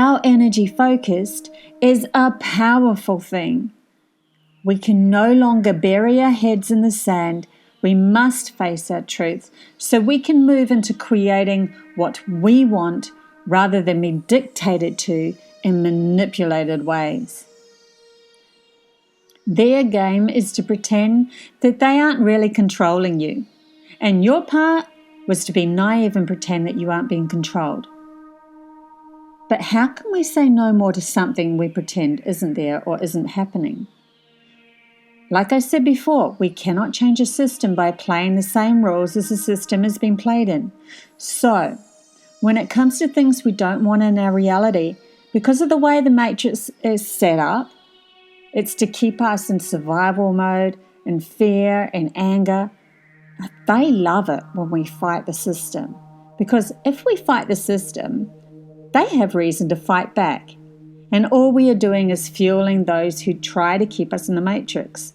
our energy focused is a powerful thing. We can no longer bury our heads in the sand. We must face our truth so we can move into creating what we want rather than be dictated to in manipulated ways. Their game is to pretend that they aren't really controlling you, and your part was to be naive and pretend that you aren't being controlled. But how can we say no more to something we pretend isn't there or isn't happening? Like I said before, we cannot change a system by playing the same rules as the system has been played in. So, when it comes to things we don't want in our reality, because of the way the matrix is set up, it's to keep us in survival mode, in fear and anger. They love it when we fight the system, because if we fight the system, they have reason to fight back. And all we are doing is fueling those who try to keep us in the matrix,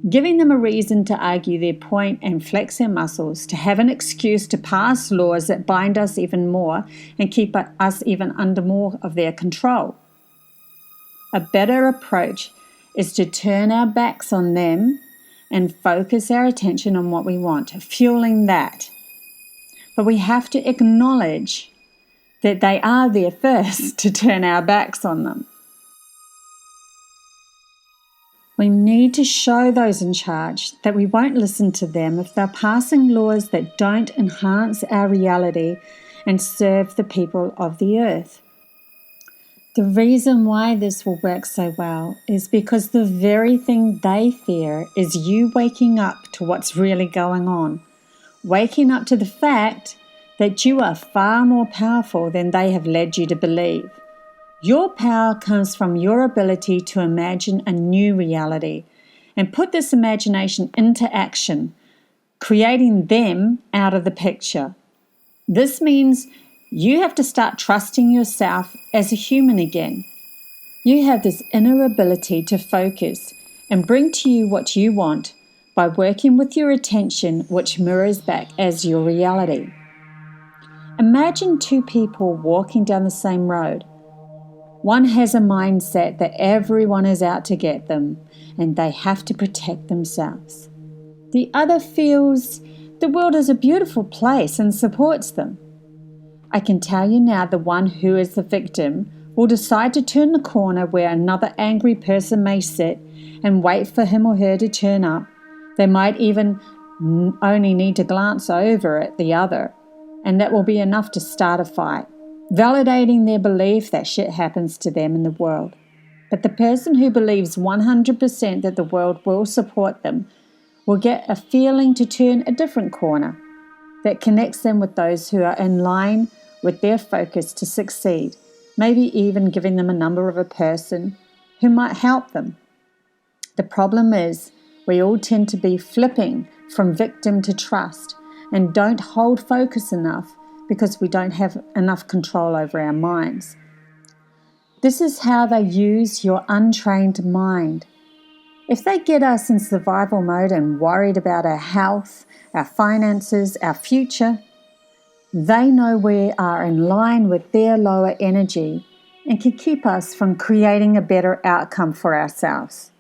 giving them a reason to argue their point and flex their muscles, to have an excuse to pass laws that bind us even more and keep us even under more of their control. A better approach is to turn our backs on them and focus our attention on what we want, fueling that. But we have to acknowledge that they are there first to turn our backs on them. We need to show those in charge that we won't listen to them if they're passing laws that don't enhance our reality and serve the people of the earth. The reason why this will work so well is because the very thing they fear is you waking up to what's really going on, waking up to the fact that you are far more powerful than they have led you to believe. Your power comes from your ability to imagine a new reality and put this imagination into action, creating them out of the picture. This means you have to start trusting yourself as a human again. You have this inner ability to focus and bring to you what you want by working with your attention, which mirrors back as your reality. Imagine two people walking down the same road. One has a mindset that everyone is out to get them and they have to protect themselves. The other feels the world is a beautiful place and supports them. I can tell you now, the one who is the victim will decide to turn the corner where another angry person may sit and wait for him or her to turn up. They might even only need to glance over at the other, and that will be enough to start a fight, validating their belief that shit happens to them in the world. But the person who believes 100% that the world will support them will get a feeling to turn a different corner that connects them with those who are in line with their focus to succeed, maybe even giving them a number of a person who might help them. The problem is we all tend to be flipping from victim to trust and don't hold focus enough because we don't have enough control over our minds. This is how they use your untrained mind. If they get us in survival mode and worried about our health, our finances, our future, they know we are in line with their lower energy and can keep us from creating a better outcome for ourselves.